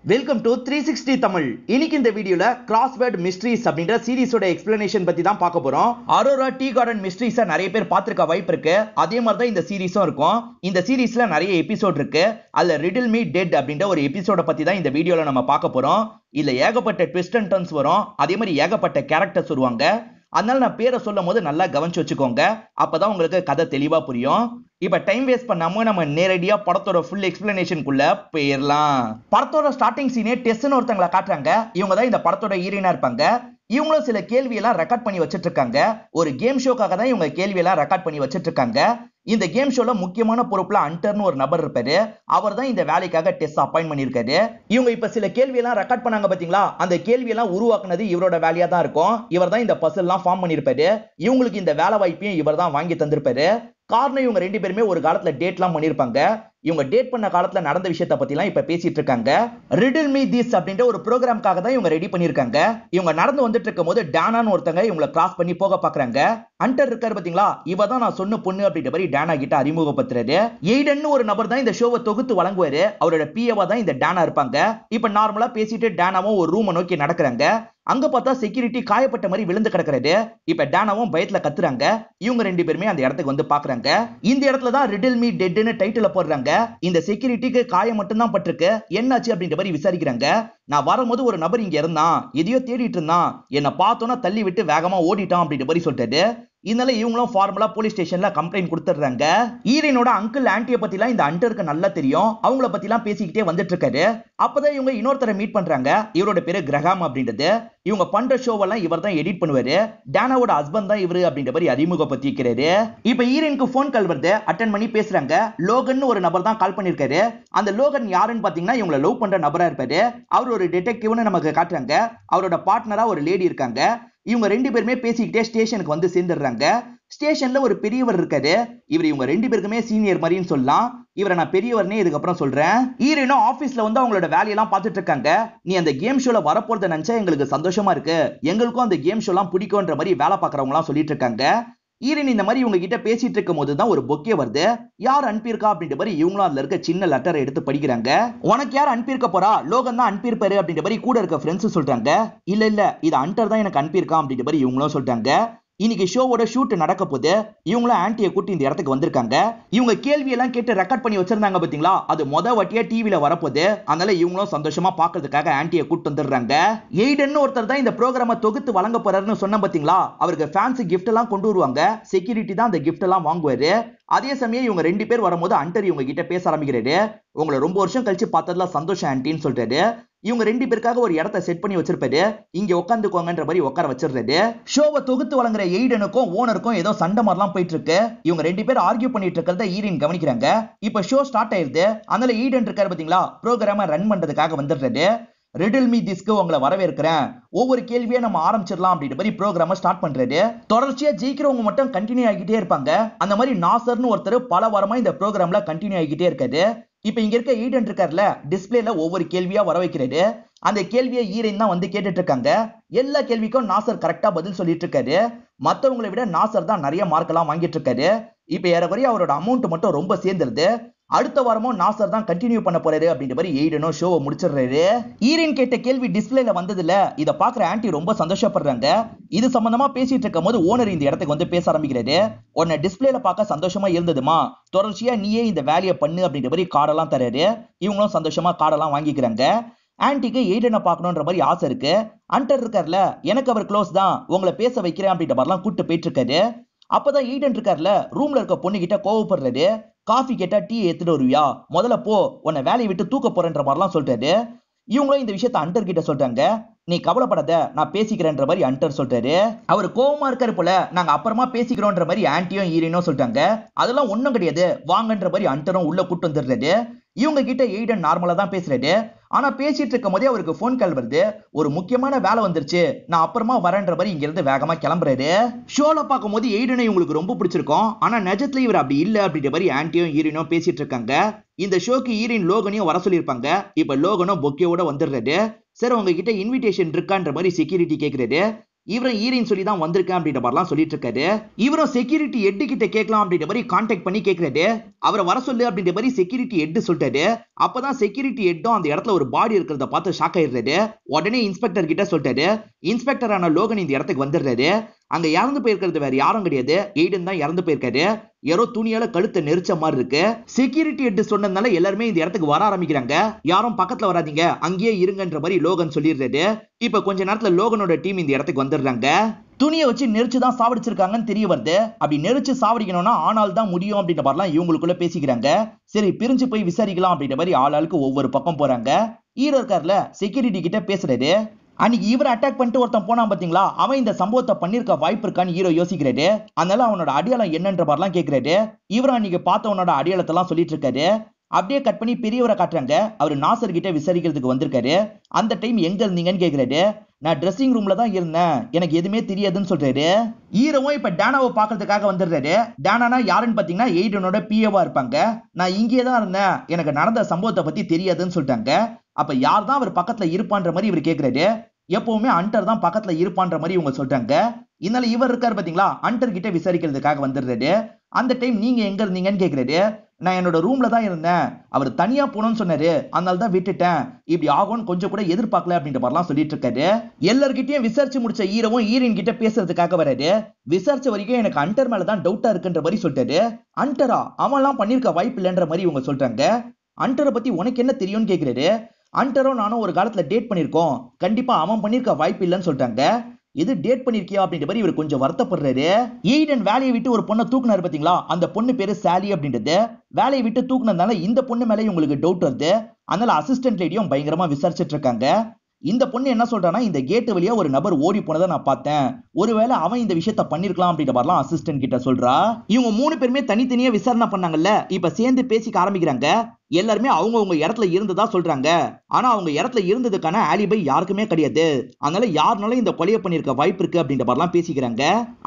Welcome to 360 Tamil. இன்னைக்கு இந்த வீடியோல கிராஸ்வேர்ட் மிஸ்ட்ரீஸ் அப்படின்ற சீரிஸோட எக்ஸ்பிளனேஷன் பத்தி தான் பார்க்க போறோம். அரோரா டீ கார்டன் மிஸ்ட்ரீஸை நிறைய பேர் பார்த்திருக்க வாய்ப்பு இருக்கு. அதே மாதிரி தான் இந்த சீரிஸும் இருக்கும். இந்த சீரிஸ்ல நிறைய எபிசோட் இருக்கு. அதுல ரிடில் மீ டெட் அப்படின்ற ஒரு எபிசோட பத்தி தான் இந்த வீடியோல நம்ம பார்க்க போறோம். இதுல ஏகப்பட்ட ட்விஸ்ட் அண்ட் டர்ன்ஸ் வரும். அதே மாதிரி ஏகப்பட்ட கேரக்டர்ஸ் வருவாங்க. அதனால நான் பேரை சொல்லும் போது நல்லா கவனிச்சு வச்சுக்கோங்க. அப்பதான் உங்களுக்கு கதை தெளிவா புரியும். இப்ப டைம் வேஸ்ட் பண்ணாம நம்ம நேரடியா படத்தோட ஃபுல் எக்ஸ்பிளனேஷனுக்குள்ள போயிடலாம். படத்தோட ஸ்டார்டிங் சீனே டெஸ்ட்னு ஒருத்தங்களை காட்டுறாங்க. இவங்க தான் இந்த படத்தோட ஹீரோயினா இருப்பாங்க. இவங்களும் சில கேள்வியெல்லாம் ரெக்கார்ட் பண்ணி வச்சிட்டு இருக்காங்க. ஒரு கேம் ஷோக்காக தான் இவங்க கேள்வியெல்லாம் ரெக்கார்ட் பண்ணி வச்சிட்டு இருக்காங்க. இந்த கேம் ஷோல முக்கியமான பொறுப்புல அண்டர்னு ஒரு நபர் இருப்பாரு. அவர் தான் இந்த வேலைக்காக டெஸ்ட் அப்பாயிண்ட் பண்ணிருக்காரு. இவங்க இப்ப சில கேள்வியெல்லாம் ரெக்கார்ட் பண்ணாங்க பாத்தீங்களா, அந்த கேள்வியெல்லாம் உருவாக்குனது இவரோட வேலையா தான் இருக்கும். இவர் தான் இந்த பசில் எல்லாம் ஃபார்ம் பண்ணிருப்பாரு. இவங்களுக்கு இந்த வேலை வாய்ப்பையும் இவர் தான் வாங்கி தந்திருப்பாரு. காரணம் இவங்க ரெண்டு பேருமே ஒரு காலத்துல டேட்லாம் பண்ணிருப்பாங்க. இவங்க டேட் பண்ண காலத்துல நடந்த விஷயத்தை பத்தி எல்லாம் இப்ப பேசிட்டு இருக்காங்க. ரிடில் மீ திஸ் அப்படின்ற ஒரு ப்ரோக்ராம்காக தான் இவங்க ரெடி பண்ணிருக்காங்க. இவங்க நடந்து வந்துட்டு இருக்கும் போது டானான்னு ஒருத்தங்க இவங்களை கிராஸ் பண்ணி போக பாக்குறாங்க. அண்டர் இருக்காரு பாத்தீங்களா, இவ தான் நான் சொன்ன பொண்ணு அப்படின்ற மாதிரி டானா கிட்ட அறிமுகப்படுத்துறாரு. எய்டன் ஒரு நபர் தான் இந்த ஷோவை தொகுத்து வழங்குவாரு. அவரோட பிஏவா தான் இந்த டானா இருப்பாங்க. இப்ப நார்மலா பேசிட்டு டானாவும் ஒரு ரூமை நோக்கி நடக்கிறாங்க. அங்க பார்த்தா செக்யூரிட்டி காயப்பட்ட மாதிரி விழுந்து கிடக்குறாரு. இப்ப டானாவும் பயத்துல கத்துறாங்க. இவங்க ரெண்டு பேருமே அந்த இடத்துக்கு வந்து பாக்குறாங்க. இந்த இடத்துல தான் ரிடில் மீ டெட்னு டைட்டில் போடுறாங்க. இந்த செக்யூரிட்டிக்கு காயம் மட்டும் தான் பட்டிருக்கு. என்னாச்சு அப்படின்ற மாதிரி விசாரிக்கிறாங்க. நான் வரும்போது ஒரு நபர் இங்க இருந்தான், எதையோ தேடிட்டு இருந்தான், என்ன பார்த்தோன்னா தள்ளி விட்டு வேகமா ஓடிட்டான் அப்படின்ற மாதிரி சொல்லிட்டாரு. இதனால இவங்களும் ஃபார்முலா போலீஸ் ஸ்டேஷன்ல கம்ப்ளைண்ட் கொடுத்துறாங்க. ஈரனோட அங்கிள் ஆன்டியை பத்திலாம் இந்த அண்டருக்கு நல்லா தெரியும். அவங்கள பத்திலாம் பேசிக்கிட்டே வந்துட்டு இருக்காரு. அப்பதான் இவங்க இன்னொருத்தரை மீட் பண்றாங்க. இவரோட பேரு கிரஹாம் அப்படின்றது. இவங்க பண்ற ஷோவெல்லாம் இவர் தான் எடிட் பண்ணுவாரு. டானாவோட ஹஸ்பண்ட் தான் இவரு அப்படின்ற மாதிரி அறிமுகப்படுத்திக்கிறாரு. இப்ப ஈரனுக்கு போன் கால் வருது. அட்டன் பண்ணி பேசுறாங்க. லோகன் ஒரு நபர் தான் கால் பண்ணிருக்காரு. அந்த லோகன் யாருன்னு பாத்தீங்கன்னா இவங்களை லவ் பண்ற நபரா இருப்பாரு. அவர் ஒரு டிடெக்டிவ்னு நமக்கு காட்டுறாங்க. அவரோட பார்ட்னரா ஒரு லேடி இருக்காங்க. இவங்க ரெண்டு பேருமே பேசிக்கிட்டே ஸ்டேஷனுக்கு வந்து சேர்ந்துடுறாங்க. ஸ்டேஷன்ல ஒரு பெரியவர் இருக்காரு. இவங்க ரெண்டு பேருக்குமே சீனியர் மாதிரின்னு சொல்லலாம். இவரை நான் பெரியவர்னே இதுக்கப்புறம் சொல்றேன். ஈரனும் ஆபீஸ்ல வந்து அவங்களோட வேலையெல்லாம் பார்த்துட்டு இருக்காங்க. நீ அந்த கேம் ஷோல வரப்போறத நினைச்சா எங்களுக்கு சந்தோஷமா இருக்கு. எங்களுக்கும் அந்த கேம் ஷோலாம் பிடிக்கும்ன்ற மாதிரி வேலை பார்க்கறவங்க எல்லாம் சொல்லிட்டு இருக்காங்க. ஈரன் இந்த மாதிரி இவங்க கிட்ட பேசிட்டு இருக்கும் போது தான் ஒரு பொக்கே வருது. யார் அனுப்பியிருக்கா அப்படின்ற மாதிரி இவங்களும் அதுல இருக்க சின்ன லெட்டரை எடுத்து படிக்கிறாங்க. உனக்கு யார் அனுப்பியிருக்க போறா, லோகன் தான் அனுப்பியிருப்பாரு அப்படின்ற மாதிரி கூட இருக்க ஃப்ரெண்ட்ஸ் சொல்றாங்க. இல்ல இது அண்டர் தான் எனக்கு அனுப்பியிருக்கான் அப்படின்ற மாதிரி இவங்களும் சொல்றாங்க. இன்னைக்கு ஷோவோட ஷூட் நடக்க போது இவங்களும் ஆன்டியை கூட்டி இந்த இடத்துக்கு வந்திருக்காங்க. இவங்க கேள்வி எல்லாம் கேட்டு ரெக்கார்ட் பண்ணி வச்சிருந்தாங்க பாத்தீங்களா, அது வாட்டியா டிவில வரப்போது. அதனால இவங்களும் சந்தோஷமா பாக்குறதுக்காக ஆன்டியை கூட்டு வந்துடுறாங்க. எய்டன் ஒருத்தர் தான் இந்த ப்ரோக்ராம தொகுத்து வழங்க போறாருன்னு சொன்ன பாத்தீங்களா, அவருக்கு ஃபேன்ஸ் கிஃப்ட் எல்லாம் கொண்டு வருவாங்க. செக்யூரிட்டி தான் அந்த கிஃப்ட் எல்லாம் வாங்குவாரு. அதே சமயம் இவங்க ரெண்டு பேர் வரும்போது அண்டர் இவங்க கிட்ட பேச ஆரம்பிக்கிறாரு. உங்களை ரொம்ப வருஷம் கழிச்சு பார்த்ததுல சந்தோஷம் ஆன்டின்னு சொல்றாரு. இவங்க ரெண்டு பேருக்காக ஒரு இடத்தை செட் பண்ணி வச்சிருப்பாரு. இங்க உட்காந்துக்கோங்கன்ற மாதிரி உட்கார வச்சிருக்காரு. ஷோவை தொகுத்து வழங்குற எய்டனுக்கும் ஓனருக்கும் ஏதோ சண்டை மாதிரிலாம் போயிட்டு இருக்கு. இவங்க ரெண்டு பேரும் ஆர்கியூ பண்ணிட்டு இருக்கிறத ஈரன் கவனிக்கிறாங்க. இப்ப ஷோ ஸ்டார்ட் ஆயிருது. அதனால ஈடன் இருக்காரு பாத்தீங்களா, ப்ரோக்ராம ரன் பண்றதுக்காக வந்துடுறாரு. ரிடில் மீ திஸ்க்கு உங்களை வரவேற்கிறேன், ஒவ்வொரு கேள்வியை நம்ம ஆரம்பிச்சிடலாம் அப்படின்ற மாதிரி ப்ரோக்ராம ஸ்டார்ட் பண்றாரு. தொடர்ச்சியா ஜெயிக்கிறவங்க மட்டும் கண்டினியூ ஆகிட்டே இருப்பாங்க. அந்த மாதிரி நாசர்னு ஒருத்தர் பல வாரமா இந்த ப்ரோக்ராம்ல கண்டினியூ ஆகிட்டே இருக்காரு. இப்ப இங்க இருக்க ஈடன் இருக்கார்ல, டிஸ்பிளேல ஒவ்வொரு கேள்வியா வர வைக்கிறாரு. அந்த கேள்வியை ஈரன் தான் வந்து கேட்டுட்டு இருக்காங்க. எல்லா கேள்விக்கும் நாசர் கரெக்டா பதில் சொல்லிட்டு இருக்காரு. மத்தவங்களை விட நாசர் தான் நிறைய மார்க் எல்லாம் வாங்கிட்டு இருக்காரு. இப்ப ஏறக்குறைய அவரோட அமௌண்ட் மட்டும் ரொம்ப சேர்ந்துருது. அடுத்த வாரமும் நாசர் தான் கண்டினியூ பண்ண போறாரு அப்படின்ற மாதிரி எய்டனும் ஷோவை முடிச்சிடுறாரு. ஈரன் கேட்ட கேள்வி டிஸ்பிளேல வந்ததுல இத பாக்குற ஆன்டி ரொம்ப சந்தோஷப்படுறாங்க. இது சம்பந்தமா பேசிட்டு இருக்கும் போது ஓனர் இந்த இடத்துக்கு வந்து பேச ஆரம்பிக்கிறாரு. உன்னை டிஸ்பிளேல பார்க்க சந்தோஷமா இருந்ததுமா, தொடர்ச்சியா நீயே இந்த வேலையை பண்ணு அப்படின்ற மாதிரி கார்டெல்லாம் தராரு. இவங்களும் சந்தோஷமா கார்டெல்லாம் வாங்கிக்கிறாங்க. ஆன்டிக்கு எய்டனை பார்க்கணுன்ற மாதிரி ஆசை இருக்கு. அண்டர் இருக்கார்ல, எனக்கு அவர் க்ளோஸ் தான், உங்களை பேச வைக்கிறேன் அப்படின்ற மாதிரிலாம் கூட்டு போயிட்டு இருக்காரு. அப்பதான் ஈடன் இருக்கார்ல, ரூம்ல இருக்க பொண்ணு கிட்ட கோவப்படுறாரு. காஃபி கேட்டா டீ எடுத்துட்டு வருவியா, முதல்ல போ, உன்னை வேலையை விட்டு தூக்க போறேன்ற மாதிரிலாம் சொல்றாரு. இவங்களும் இந்த விஷயத்த அண்டர் கிட்ட சொல்றாங்க. நீ கவலைப்படாத, நான் பேசிக்கிறேன்ற மாதிரி அண்டர் சொல்றாரு. அவர் கோவமா இருக்காரு போல, நாங்க அப்புறமா பேசிக்கிறோன்ற மாதிரி ஆன்டியும் ஈரனும் சொல்றாங்க. அதெல்லாம் ஒண்ணும் கிடையாது, வாங்கன்ற மாதிரி அண்டரும் உள்ள கூட்டு வந்துடுறாரு. இவங்க கிட்ட எய்டன் நார்மலா தான் பேசுறாரு. ஆனா பேசிட்டு இருக்கும் போதே அவருக்கு போன் கால் வருது. ஒரு முக்கியமான வேலை வந்துருச்சு, நான் அப்புறமா வரேன்ற மாதிரி இங்க இருந்து வேகமா கிளம்புறாரு. ஷோல பார்க்கும் போது எய்டனை இவங்களுக்கு ரொம்ப பிடிச்சிருக்கும். ஆனா நிஜத்துல இவர் அப்படி இல்ல அப்படின்ற மாதிரி ஆன்டியும் ஈரனும் பேசிட்டு இருக்காங்க. இந்த ஷோக்கு ஈரன் லோகனையும் வர சொல்லியிருப்பாங்க. இப்ப லோகனும் பொக்கேவோட வந்துடுறாரு. சார் உங்ககிட்ட இன்விடேஷன் இருக்கான்ற மாதிரி செக்யூரிட்டி கேக்குறாரு. இவரும் ஈரின் சொல்லி தான் வந்திருக்கேன் அப்படின்ற மாதிரிலாம் சொல்லிட்டு இருக்காரு. இவரும் செக்யூரிட்டி ஹெட் கிட்ட கேட்கலாம் அப்படின்ற மாதிரி கான்டாக்ட் பண்ணி கேட்கிறாரு. அவரை வர சொல்லு அப்படின்ற மாதிரி செக்யூரிட்டி ஹெட் சொல்லிட்டாரு. அப்பதான் செக்யூரிட்டி ஹெட்டும் அந்த இடத்துல ஒரு பாடி இருக்கிறத பார்த்து ஷாக் ஆயிடுறாரு. உடனே இன்ஸ்பெக்டர் கிட்ட சொல்லிட்டாரு. இன்ஸ்பெக்டரான லோகன் இந்த இடத்துக்கு வந்துடுறாரு. அங்க இறந்து போயிருக்கிறது வேற யாரும் கிடையாது, எய்டன் தான் இறந்து போயிருக்காரு. யாரோ துணியால கழுத்தை நெரிச்ச மாதிரி இருக்கு. செக்யூரிட்டி ஹெட் சொன்னதுனால எல்லாருமே இந்த இடத்துக்கு வர ஆரம்பிக்கிறாங்க. யாரும் பக்கத்துல வராதீங்க, அங்கேயே இருங்கன்ற மாதிரி லோகன் சொல்லிடுறாரு. இப்ப கொஞ்ச நேரத்துல லோகனோட டீம் இந்த இடத்துக்கு வந்துடுறாங்க. துணியை வச்சு நெரிச்சுதான் சாவடிச்சிருக்காங்கன்னு தெரிய வருது. அப்படி நெரிச்சு சாவடிக்கணும்னா ஆனால் தான் முடியும் அப்படின்ற மாதிரிலாம் இவங்களுக்குள்ள பேசிக்கிறாங்க. சரி பிரிஞ்சு போய் விசாரிக்கலாம் அப்படின்ற மாதிரி ஆளாளுக்கு ஒவ்வொரு பக்கம் போறாங்க. ஹீரோ இருக்கார்ல செக்யூரிட்டி கிட்ட பேசுறாரு. அன்னைக்கு இவர் அட்டாக் பண்ணிட்டு ஒருத்தன் போனான் பாத்தீங்களா, அவன் இந்த சம்பவத்தை பண்ணிருக்க வாய்ப்பு இருக்கான்னு ஹீரோ யோசிக்கிறாரு. அதனால அவனோட அடையாளம் என்னன்ற மாதிரிலாம் கேட்கிறாரு. இவரும் அன்னைக்கு பார்த்தவனோட அடையாளத்தை எல்லாம் சொல்லிட்டு இருக்காரு. அப்படியே கட் பண்ணி பெரியவரை காட்டுறாங்க. அவர் நாசர் கிட்ட விசாரிக்கிறதுக்கு வந்திருக்காரு. அந்த டைம் எங்க இருந்தீங்கன்னு கேக்குறாரு. நான் ட்ரெஸ்ஸிங் ரூம்ல தான் இருந்தேன், எனக்கு எதுவுமே தெரியாதுன்னு சொல்றாரு. ஹீரோவும் இப்ப டேனாவை பாக்குறதுக்காக வந்துடுறாரு. டேனானா யாருன்னு பாத்தீங்கன்னா எய்டனோட பிஏவா இருப்பாங்க. நான் இங்கே தான் இருந்தேன், எனக்கு நடந்த சம்பவத்தை பத்தி தெரியாதுன்னு சொல்லிட்டாங்க. அப்ப யார் தான் அவர் பக்கத்துல இருப்பான்ற மாதிரி இவர் கேக்குறாரு. எப்பவுமே அண்டர் தான் பக்கத்துல இருப்பான்ற மாதிரி இவங்க சொல்றாங்க. இதனால இவர் இருக்காரு பாத்தீங்களா, அண்டர் கிட்ட விசாரிக்கிறதுக்காக வந்துடுறாரு. அந்த டைம் நீங்க எங்க இருந்தீங்கன்னு கேக்குறாரு. நான் என்னோட ரூம்ல தான் இருந்தேன், அவர் தனியா போனோம்னு சொன்னாரு, அதனால தான் விட்டுட்டேன், இப்படி ஆகும்னு கொஞ்சம் கூட எதிர்பார்க்கல அப்படின்ற மாதிரிலாம் சொல்லிட்டு இருக்காரு. எல்லார்கிட்டயும் விசாரிச்சு முடிச்ச ஹீரோவும் ஹீரோயின் கிட்ட பேசுறதுக்காக வராரு. விசாரிச்ச வரைக்கும் எனக்கு அண்டர் மேலதான் டவுட்டா இருக்குன்ற மாதிரி சொல்லிட்டாரு. அண்டரா, அவன்லாம் பண்ணிருக்க வாய்ப்பு இல்லைன்ற மாதிரி இவங்க சொல்றாங்க. அண்டரை பத்தி உனக்கு என்ன தெரியும்னு கேக்குறாரு. அண்டரும் நானும் ஒரு காலத்துல டேட் பண்ணிருக்கோம், கண்டிப்பா அவன் பண்ணிருக்க வாய்ப்பு இல்லைன்னு சொல்லிட்டாங்க. இது டேட் பண்ணிருக்கியா அப்படின்ற மாதிரி இவர் கொஞ்சம் வருத்தப்படுறாரு. ஈடன் வேலையை விட்டு ஒரு பொண்ணை தூக்குனாரு பாத்தீங்களா, அந்த பொண்ணு பேரு சாலி அப்படின்றது. வேலையை விட்டு தூக்குனதுனால இந்த பொண்ணு மேலே உங்களுக்கு டவுட் வருது. அதனால அசிஸ்டன்ட் லேடியும் பயங்கரமா விசாரிச்சுட்டு இருக்காங்க. இந்த பொண்ணு என்ன சொல்றானா, இந்த கேட்டு வழியா ஒரு நபர் ஓடி போனதை நான் பார்த்தேன், ஒருவேளை அவன் இந்த விஷயத்த பண்ணிருக்கலாம் அப்படின்ற மாதிரிலாம் அசிஸ்டன்ட் கிட்ட சொல்றா. இவங்க 3 பேருமே தனித்தனியா விசாரணை பண்ணாங்கல்ல, இப்ப சேர்ந்து பேசிக்க ஆரம்பிக்கிறாங்க. எல்லாருமே அவங்கவுங்க இடத்துல இருந்ததா சொல்றாங்க. ஆனா அவங்க இடத்துல இருந்ததுக்கான ஆலிபை யாருக்குமே கிடையாது. அதனால யாருனாலும் இந்த கொலையை பண்ணிருக்க வாய்ப்பு இருக்கு அப்படின்ற மாதிரிலாம் பேசிக்கிறாங்க.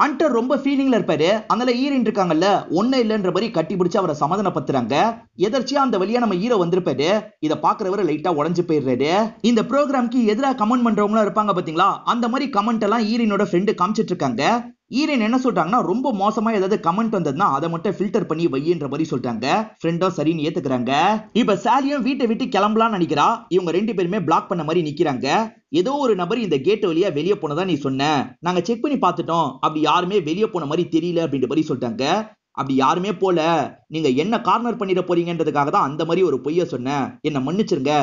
அண்டர் ரொம்ப ஃபீலிங்ல இருப்பாரு. அதனால ஹீரோயின் இருக்காங்கல்ல, ஒண்ணு இல்லைன்ற மாதிரி கட்டி பிடிச்சு அவரை சமாதானப்படுத்துறாங்க. எதர்ச்சியா அந்த வழியா நம்ம ஹீரோ வந்திருப்பாரு. இதை பாக்குறவரை லைட்டா உடஞ்சு போயிடுறாரு. இந்த ப்ரோக்ராம்க்கு எதிராக கமெண்ட் பண்றவங்களும் இருப்பாங்க பாத்தீங்களா, அந்த மாதிரி கமெண்ட் எல்லாம் ஹீரோயினோட ஃப்ரெண்டு காமிச்சிட்டு இருக்காங்க. ஹீரோயின் என்ன சொல்றாங்கன்னா, ரொம்ப மோசமா ஏதாவது கமெண்ட் வந்ததுன்னா அதை மட்டும் ஃபில்டர் பண்ணி வையின்ற மாதிரி சொல்றாங்க. ஃப்ரெண்டும் சரின்னு ஏத்துக்கிறாங்க. இப்ப சாலியும் வீட்டை விட்டு கிளம்பலாம்னு நினைக்கிறா. இவங்க 2 பேருமே பிளாக் பண்ண மாதிரி நிக்கிறாங்க. ஏதோ ஒரு நபர் இந்த கேட் வழியா வெளியே போனதா நீ சொன்ன, நாங்க செக் பண்ணி பார்த்துட்டோம், அப்படி யாருமே வெளியே போன மாதிரி தெரியல அப்படின்ற மாதிரி சொல்லிட்டாங்க. அப்படி யாருமே போல, நீங்க என்ன கார்னர் பண்ணிட போறீங்கன்றதுக்காக தான் அந்த மாதிரி ஒரு பொய்ய சொன்னேன், என்ன மன்னிச்சிருங்க,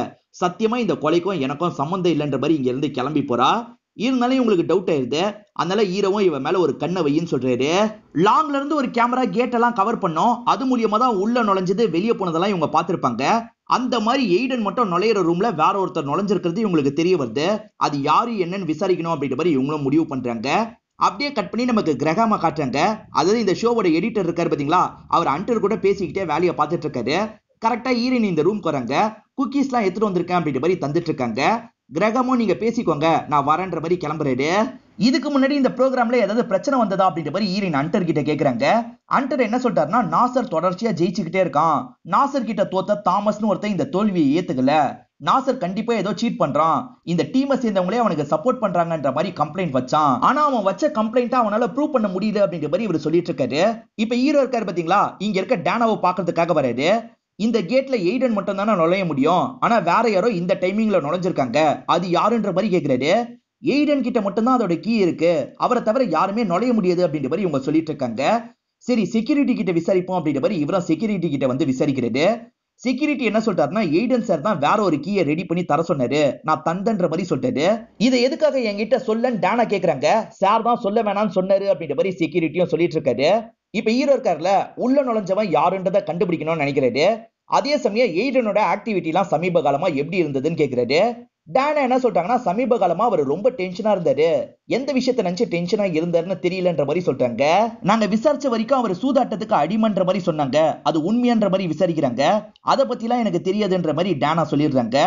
சத்தியமா இந்த கொலைக்கும் எனக்கும் சம்பந்தம் இல்லைன்ற மாதிரி இங்க இருந்து கிளம்பி போறா. இருந்தாலும் இவங்களுக்கு டவுட் ஆயிருது. அதனால ஹீரோவும் இவன் மேல ஒரு கண்ணை வையின்னு சொல்றாரு. லாங்ல இருந்து ஒரு கேமரா கேட் எல்லாம் கவர் பண்ணோம், அது மூலியமா தான் உள்ள நுழைஞ்சது வெளியே போனதெல்லாம் இவங்க பார்த்திருப்பாங்க. அந்த மாதிரி எய்டன் மட்டும் நுழையிற ரூம்ல வேற ஒருத்தர் நுழைஞ்சிருக்கிறது இவங்களுக்கு தெரிய வருது. அது யாரு என்னன்னு விசாரிக்கணும் அப்படின்ற மாதிரி இவங்களும் முடிவு பண்றாங்க. அப்படியே கட் பண்ணி நமக்கு கிரகாமா காட்டுறாங்க. அதாவது இந்த ஷோவோட எடிட்டர் இருக்காரு பாத்தீங்களா, அவர் அண்டர் கூட பேசிக்கிட்டே வேலையை பார்த்துட்டு இருக்காரு. கரெக்டா ஹீரோயின் இந்த ரூம்க்கு வராங்க. குக்கீஸ் எல்லாம் எடுத்துட்டு வந்திருக்கேன் அப்படின்ற மாதிரி தந்துட்டு இருக்காங்க. கிரகமும் நீங்க பேசிக்கோங்க, நான் வரேன்ற மாதிரி கிளம்புறாரு. இதுக்கு முன்னாடி இந்த ப்ரோக்ராம்ல ஏதாவது பிரச்சனை வந்ததா அப்படின்ற மாதிரி ஹீரோயின் அண்டர் கிட்ட கேக்குறாங்க. அண்டர் என்ன சொல்றாருன்னா, நாசர் தொடர்ச்சியா ஜெயிச்சுக்கிட்டே இருக்கான், நாசர் கிட்ட தோத்த தாமஸ்னு ஒருத்தன் இந்த தோல்வியை ஏத்துக்கல, நாசர் கண்டிப்பா ஏதோ சீட் பண்றான், இந்த டீமை சேர்ந்தவங்களே அவனுக்கு சப்போர்ட் பண்றாங்கன்ற மாதிரி கம்ப்ளைண்ட் வச்சான். ஆனா அவன் வச்ச கம்ப்ளைண்ட்டை அவனால ப்ரூவ் பண்ண முடியல அப்படின்ற மாதிரி இவர் சொல்லிட்டு இருக்காரு. இப்ப ஹீரோ இருக்காரு பாத்தீங்களா, இங்க இருக்க டேனாவை பாக்குறதுக்காக வராரு. இந்த கேட்ல எய்டன் மட்டும் தானே நுழைய முடியும், ஆனா வேற யாரோ இந்த டைமிங்ல நுழைஞ்சிருக்காங்க, அது யாருன்ற மாதிரி கேக்குறாரு. எய்டன் கிட்ட மட்டும்தான் அதோட கீ இருக்கு, அவரை தவிர யாருமே நுழைய முடியாது அப்படின்ற மாதிரி இவங்க சொல்லிட்டு இருக்காங்க. சரி செக்யூரிட்டி கிட்ட விசாரிப்போம் அப்படின்ற மாதிரி இவரும் செக்யூரிட்டி கிட்ட வந்து விசாரிக்கிறது. செக்யூரிட்டி என்ன சொல்றாருன்னா, எய்டன் சார் தான் வேற ஒரு கீயை ரெடி பண்ணி தர சொன்னாரு, நான் தந்தன்ற மாதிரி சொல்லிட்டாரு. இதை எதுக்காக என்கிட்ட சொல்லன்னு டானா கேக்குறாங்க. சார் தான் சொல்ல வேணாம்னு சொன்னாரு அப்படின்ற மாதிரி செக்யூரிட்டியும் சொல்லிட்டு இருக்காரு. இப்ப ஹீரோ இருக்காருல, உள்ள நுழைஞ்சவன் யாருன்றதை கண்டுபிடிக்கணும்னு நினைக்கிறாரு. அதே சமயம் எய்டனோட ஆக்டிவிட்டி எல்லாம் சமீப காலமா எப்படி இருந்ததுன்னு கேக்குறாரு. டானா என்ன சொல்றாங்கன்னா, சமீப காலமா அவர் ரொம்ப டென்ஷனா இருந்தாரு, எந்த விஷயத்தை நினைச்சு டென்ஷனா இருந்தாருன்னு தெரியலன்ற மாதிரி சொல்றாங்க. நாங்க விசாரிச்ச வரைக்கும் அவர் சூதாட்டத்துக்கு அடிமன்ற மாதிரி சொன்னாங்க, அது உண்மையன்ற மாதிரி விசாரிக்கிறாங்க. அதை பத்தி எல்லாம் எனக்கு தெரியாதுன்ற மாதிரி டானா சொல்லிடுறாங்க.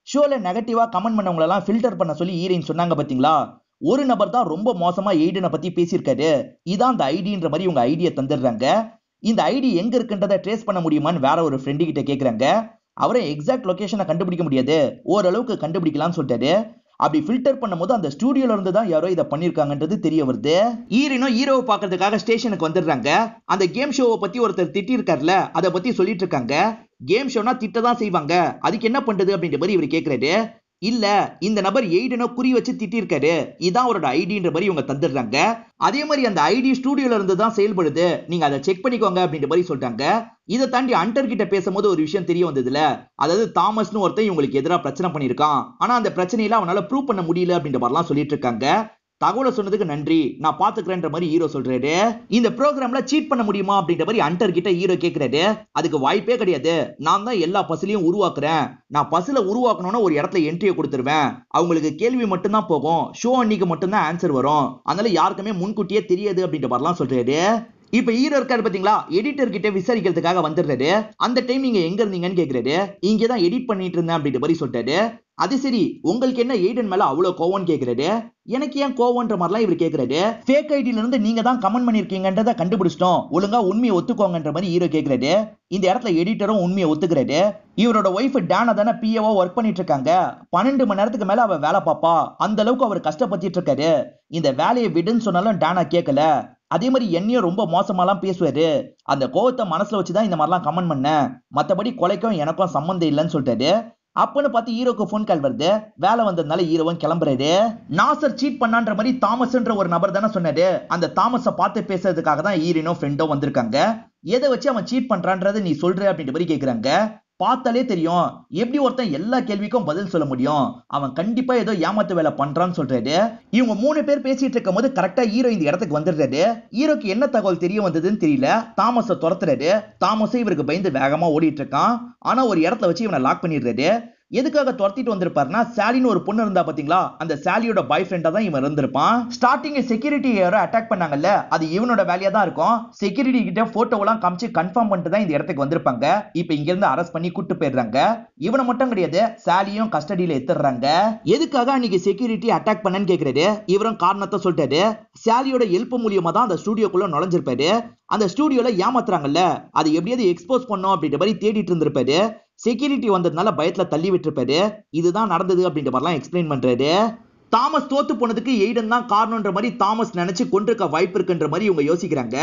ஷோல நெகட்டிவா கமெண்ட் பண்ணவங்க எல்லாம் ஃபில்டர் பண்ண சொல்லி ஹீரோயின் சொன்னாங்க பாத்தீங்களா, ஒரு நபர் தான் ரொம்ப மோசமா எய்டனை பத்தி பேசியிருக்காரு, இதான் அந்த ஐடின்ற மாதிரி உங்க ஐடியா தந்துடுறாங்க. இந்த ஐடி எங்க இருக்குன்றதை ட்ரேஸ் பண்ண முடியுமான்னு வேற ஒரு ஃப்ரெண்டு கிட்ட கேக்குறாங்க. அவரை எக்ஸாக்ட் லொகேஷனை கண்டுபிடிக்க முடியாது, ஓரளவுக்கு கண்டுபிடிக்கலாம்னு சொல்லிட்டாரு. அப்படி ஃபில்டர் பண்ணும்போது அந்த ஸ்டுடியோல இருந்து தான் யாரோ இதை பண்ணிருக்காங்கன்றது தெரிய வருது. ஈரனும் ஹீரோவை பார்க்கறதுக்காக ஸ்டேஷனுக்கு வந்துடுறாங்க. அந்த கேம் ஷோவை பத்தி ஒருத்தர் திட்டி இருக்காருல, அதை பத்தி சொல்லிட்டு இருக்காங்க. கேம் ஷோனா திட்டதான் செய்வாங்க, அதுக்கு என்ன பண்றது அப்படின்ற மாதிரி இவர் கேட்கிறாரு. இல்ல, இந்த நபர் எய்டனோ குறி வச்சு திட்டிருக்காரு, இதான் அவரோட ஐடின்ற மாதிரி இவங்க தந்துடுறாங்க. அதே மாதிரி அந்த ஐடி ஸ்டுடியோல இருந்து தான் செயல்படுது, நீங்க அதை செக் பண்ணிக்கோங்க அப்படின்ற மாதிரி சொல்றாங்க. இதை தாண்டி அண்டர் கிட்ட பேசும்போது ஒரு விஷயம் தெரிய வந்ததுல, அதாவது தாமஸ்னு ஒருத்தன் இவங்களுக்கு எதிராக பிரச்சனை பண்ணிருக்கான், ஆனா அந்த பிரச்சனையில அவனால ப்ரூவ் பண்ண முடியல அப்படின்ற மாதிரிலாம் சொல்லிட்டு இருக்காங்க. தகவலை சொன்னதுக்கு நன்றி, நான் பாத்துக்கிறேன்ற மாதிரி ஹீரோ சொல்றாரு. இந்த ப்ரோக்ராம்ல சீட் பண்ண முடியுமா அப்படின்ற மாதிரி அண்டர் கிட்ட ஹீரோ கேக்குறாரு. அதுக்கு வாய்ப்பே கிடையாது, நான் தான் எல்லா பசிலையும் உருவாக்குறேன், நான் பசில உருவாக்கணும்னா ஒரு இடத்துல என்ட்ரியை கொடுத்துருவேன், அவங்களுக்கு கேள்வி மட்டும்தான் போகும், ஷோ அன்னைக்கு மட்டும்தான் ஆன்சர் வரும், அதனால யாருக்குமே முன்கூட்டியே தெரியாது அப்படின்ற மாதிரிலாம் சொல்றாரு. இப்ப ஹீரோ இருக்காரு பாத்தீங்களா, எடிட்டர் கிட்ட விசாரிக்கிறதுக்காக வந்துடுறாரு. அந்த டைம் நீங்க எங்க இருந்தீங்கன்னு கேக்குறாரு. இங்கதான் எடிட் பண்ணிட்டு இருந்தேன் அப்படின்ற மாதிரி சொல்றாரு. அது சரி, உங்களுக்கு என்ன எய்டன் மேல அவ்வளவு கோவம்னு கேக்குறாரு. எனக்கு ஏன் கோவம்ன்ற மாதிரிலாம் இவர் கேக்குறாரு. ஃபேக் ஐடில இருந்து நீங்க தான் கமெண்ட் பண்ணிருக்கீங்கன்றத கண்டுபிடிச்சிட்டோம், ஒழுங்கா உண்மையை ஒத்துக்கோங்கன்ற மாதிரி ஹீரோ கேக்குறாரு. இந்த இடத்துல எடிட்டரும் உண்மையை ஒத்துக்கிறாரு. இவரோட ஒய்ஃப் டானா தானே பிஏவா ஒர்க் பண்ணிட்டு இருக்காங்க, 12 மணி நேரத்துக்கு மேல அவ வேலை பாப்பா, அந்த அளவுக்கு அவர் கஷ்டப்பட்டு இருக்காரு. இந்த வேலையை விடுன்னு சொன்னாலும் டானா கேட்கல. அதே மாதிரி என்னையும் ரொம்ப மோசமாலாம் பேசுவாரு, அந்த கோவத்தை மனசுல வச்சுதான் இந்த மாதிரிலாம் கமெண்ட் பண்ண, மத்தபடி கொலைக்கும் எனக்கும் சம்பந்தம் இல்லைன்னு சொல்லிட்டாரு. அப்பன்னு பார்த்து ஹீரோக்கு போன் கால் வருது. வேலை வந்ததுனால ஹீரோவும் கிளம்புறாரு. நாசர் சீட் பண்ணான்ற மாதிரி தாமஸ்ன்ற ஒரு நபர் தானே சொன்னாரு. அந்த தாமஸை பார்த்து பேசுறதுக்காக தான் ஹீரோனும் ஃப்ரெண்டும் வந்திருக்காங்க. எதை வச்சு அவன் சீட் பண்றான்றது நீ சொல்ற அப்படின்ற மாதிரி கேக்குறாங்க. பார்த்தாலே தெரியும், எப்படி ஒருத்தன் எல்லா கேள்விக்கும் பதில் சொல்ல முடியும், அவன் கண்டிப்பா ஏதோ ஏமாத்து வேலை பண்றான்னு சொல்றாரு. இவங்க 3 பேர் பேசிட்டு இருக்கும் போது கரெக்டா ஹீரோ இந்த இடத்துக்கு வந்துடுறாரு. ஹீரோக்கு என்ன தகவல் தெரிய வந்ததுன்னு தெரியல, தாமஸை துரத்துறாரு. தாமஸை இவருக்கு பயந்து வேகமா ஓடிட்டு இருக்கான். ஆனா ஒரு இடத்துல வச்சு இவனை லாக் பண்ணிடுறாரு. எதுக்காக துரத்திட்டு வந்திருப்பாருன்னா, சாலின்னு ஒரு பொண்ணு இருந்தா பாத்தீங்களா, அந்த சாலியோட பாய் ஃப்ரெண்டா தான் இவன் இருந்திருப்பான். ஸ்டார்டிங் செக்யூரிட்டி யாரோ அட்டாக் பண்ணாங்கல்ல, அது இவனோட வேலையா தான் இருக்கும். செக்யூரிட்டி கிட்ட போட்டோவெல்லாம் காமிச்சு கன்ஃபார்ம் பண்ணிட்டு தான் இந்த இடத்துக்கு வந்திருப்பாங்க. இப்ப இங்க இருந்து அரெஸ்ட் பண்ணி கூட்டு போயிடுறாங்க. இவனை மட்டும் கிடையாது, சாலியும் கஸ்டடியில எடுத்துறாங்க. எதுக்காக அன்னைக்கு செக்யூரிட்டி அட்டாக் பண்ணன்னு கேக்குறாரு. இவரும் காரணத்தை சொல்லிட்டாரு. சாலியோட ஹெல்ப் மூலியமா தான் அந்த ஸ்டுடியோக்குள்ள நுழைஞ்சிருப்பாரு. அந்த ஸ்டுடியோல ஏமாத்துறாங்கல்ல, அது எப்படியாவது எக்ஸ்போஸ் பண்ணோம் அப்படின்ற மாதிரி தேடிட்டு இருந்திருப்பாரு. செக்யூரிட்டி வந்ததுனால பயத்துல தள்ளி விட்டுருப்பாரு. இதுதான் நடந்தது அப்படின்ற மாதிரிலாம் எக்ஸ்பிளைன் பண்றாரு. தாமஸ் தோத்து போனதுக்கு எய்டன் தான் காரணம்ன்ற மாதிரி தாமஸ் நினைச்சு கொண்டிருக்க வாய்ப்பு இருக்குன்ற மாதிரி இவங்க யோசிக்கிறாங்க.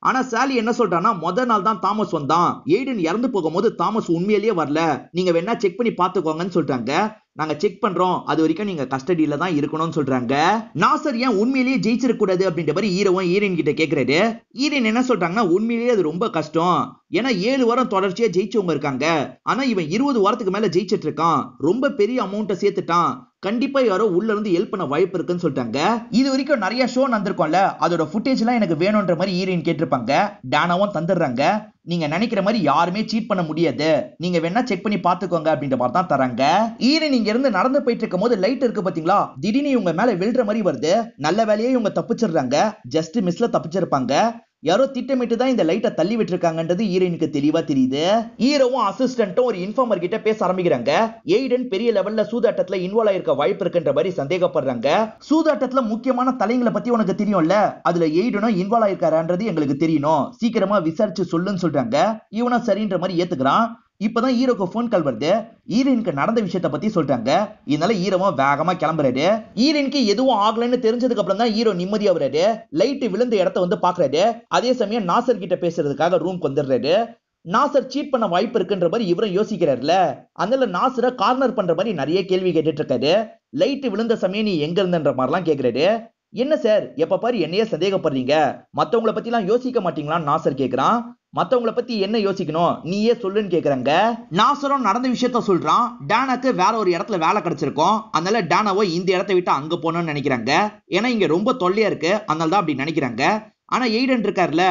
ஆனா சாலி என்ன சொல்றான்னா, முதல் நாள் தான் தாமஸ் வந்தான், எய்டன் இறந்து போகும்போது தாமஸ் உண்மையிலேயே வரல, நீங்க வேணா செக் பண்ணி பாத்துக்கோங்கன்னு சொல்றாங்க. நாங்க செக் பண்றோம், அது வரைக்கும் நீங்க கஸ்டடியில தான் இருக்கணும்னு சொல்றாங்க. நாசர் ஏன் உண்மையிலேயே ஜெயிச்சிருக்க கூடாது அப்படின்ற மாதிரி ஹீரோவும் ஹீரோயின் கிட்ட கேக்குறாரு. ஹீரோயின் என்ன சொல்றாங்கன்னா, உண்மையிலேயே அது ரொம்ப கஷ்டம், ஏன்னா 7 வாரம் தொடர்ச்சியா ஜெயிச்சவங்க இருக்காங்க, ஆனா இவன் 20 வாரத்துக்கு மேல ஜெயிச்சிட்டு இருக்கான், ரொம்ப பெரிய அமௌண்ட்டை சேர்த்துட்டான், கண்டிப்பா யாரோ உள்ள இருந்து ஹெல்ப் பண்ண வாய்ப்பு இருக்குன்னு சொல்லிட்டாங்க. இது வரைக்கும் நிறைய ஷோ நடந்திருக்கும்ல, அதோட ஃபுட்டேஜ் எல்லாம் எனக்கு வேணும்ன்ற மாதிரி ஹீரோயின் கேட்டிருப்பாங்க. டானாவும் தந்துடுறாங்க. நீங்க நினைக்கிற மாதிரி யாருமே சீட் பண்ண முடியாது, நீங்க வேணா செக் பண்ணி பாத்துக்கோங்க அப்படின்ற மாதிரி தான் தராங்க. ஹீரோயின் இங்க இருந்து நடந்து போயிட்டு இருக்கும் போது லைட் இருக்கு பாத்தீங்களா, திடீர்னு இவங்க மேல விழுற மாதிரி வருது. நல்ல வேலையே இவங்க தப்பிச்சிடுறாங்க, ஜஸ்ட் மிஸ்ல தப்பிச்சிருப்பாங்க. யாரோ திட்டமிட்டு தான் இந்த லைட்டை தள்ளி விட்டுருக்காங்கன்றது ஹீரோயினுக்கு தெளிவா தெரியுது. ஹீரோவும் அசிஸ்டன்ட்டும் ஒரு இன்ஃபார்மர் கிட்ட பேச ஆரம்பிக்கிறாங்க. எய்டன் பெரிய லெவல்ல சூதாட்டத்துல இன்வால்வ் ஆயிருக்க வாய்ப்பு இருக்குன்ற மாதிரி சந்தேகப்படுறாங்க. சூதாட்டத்துல முக்கியமான தலைங்களை பத்தி உனக்கு தெரியும்ல, அதுல எய்டனும் இன்வால்வ் ஆயிருக்காருன்றது எங்களுக்கு தெரியணும், சீக்கிரமா விசாரிச்சு சொல்லுன்னு சொல்றாங்க. இவனும் சரின்ற மாதிரி ஏத்துக்கிறான். இப்பதான் ஹீரோக்கு போன் கால் வருது. ஹீரோயினுக்கு நடந்த விஷயத்தை பத்தி சொல்றாங்க. இதனால ஹீரோவும் வேகமா கிளம்புறாரு. ஹீரோயினுக்கு எதுவும் ஆகலன்னு தெரிஞ்சதுக்கு அப்புறம் தான் ஹீரோ நிம்மதியா வராரு. லைட் விழுந்த இடத்த வந்து பாக்குறாரு. அதே சமயம் நாசர் கிட்ட பேசுறதுக்காக ரூம்க்கு வந்துடுறாரு. நாசர் சீட் பண்ண வாய்ப்பு இருக்குன்ற மாதிரி இவரும் யோசிக்கிறாருல, அதனால நாசரை கார்னர் பண்ற மாதிரி நிறைய கேள்வி கேட்டுட்டு இருக்காரு. லைட் விழுந்த சமயம் நீ எங்க இருந்தன்ற மாதிரிலாம் கேக்குறாரு. என்ன சார் எப்ப பாரு என்னையே சந்தேகப்படுறீங்க, மத்தவங்களை பத்தி எல்லாம் யோசிக்க மாட்டீங்களான்னு நாசர் கேக்குறான். மத்தவங்களை பத்தி என்ன யோசிக்கணும், நீயே சொல்லுன்னு கேக்குறாங்க. நாசரும் நடந்த விஷயத்த சொல்றான். டானாக்கு வேற ஒரு இடத்துல வேலை கிடைச்சிருக்கும், அதனால டானாவோ இந்த இடத்தை விட்டு அங்க போகணும்னு நினைக்கிறாங்க. ஏன்னா இங்க ரொம்ப தொல்லையா இருக்கு, அதனால தான் அப்படி நினைக்கிறாங்க. ஆனா எய்டன் இருக்காருல,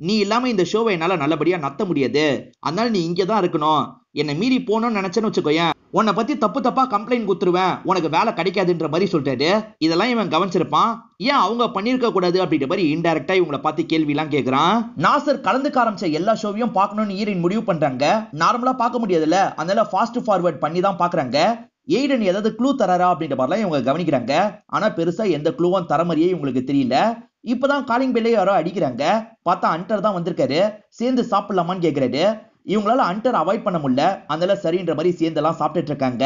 நீ இல்லாம இந்த ஷோவை என்னால நல்லபடியா நடத்த முடியாது, அதனால நீ இங்கதான் இருக்கணும், என்ன மீறி போகணும்னு நினைச்சேன்னு வச்சுக்கோயேன், உன்னை பத்தி தப்பா கம்ப்ளைண்ட் கொடுத்துருவேன், உனக்கு வேலை கிடைக்காதுன்ற மாதிரி சொல்லிட்டாரு. இதெல்லாம் இவன் கவனிச்சிருப்பான். ஏன் அவங்க பண்ணிருக்க கூடாது அப்படின்ற மாதிரி இன்டைரக்டா இவங்களை பார்த்து கேள்வி எல்லாம் கேட்கறான். நாசர் கலந்துக்க ஆரம்பிச்ச எல்லா ஷோவையும் பார்க்கணும்னு ஹீரோயின் முடிவு பண்றாங்க. நார்மலா பார்க்க முடியாதுல்ல, அதனால ஃபாஸ்ட் ஃபார்வர்ட் பண்ணி தான் பாக்குறாங்க. எய்டன் ஏதாவது க்ளூ தராரா அப்படின்ற மாதிரிலாம் இவங்க கவனிக்கிறாங்க. ஆனா பெருசா எந்த க்ளூவும் தர மாதிரியே இவங்களுக்கு தெரியல. இப்பதான் காலிங் பெல்ல யாரோ அடிக்கிறாங்க. பார்த்தா அண்டர் தான் வந்திருக்காரு. சேர்ந்து சாப்பிடலாமான்னு கேக்குறாரு. இவங்களால அண்டர் அவாய்ட் பண்ண முடியல. அதனால சரின்ற மாதிரி சேர்ந்தெல்லாம் சாப்பிட்டுட்டு இருக்காங்க.